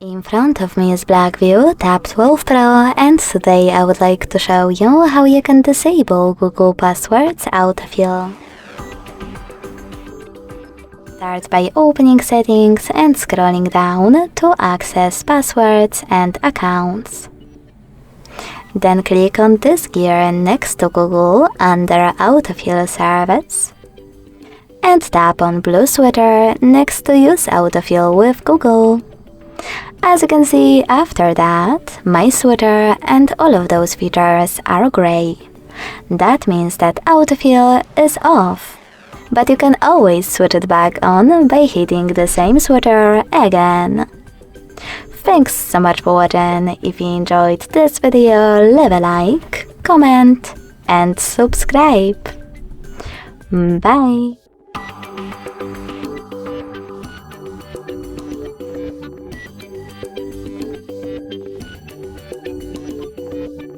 In front of me is BLACKVIEW Tab 12 Pro, and today I would like to show you how you can disable Google Passwords Autofill. Start by opening Settings and scrolling down to access Passwords and Accounts. Then click on this gear next to Google under Autofill Service and tap on blue sweater next to Use Autofill with Google. As you can see, after that, my sweater and all of those features are gray. That means that autofill is off. But you can always switch it back on by hitting the same sweater again. Thanks so much for watching. If you enjoyed this video, leave a like, comment and subscribe. Bye!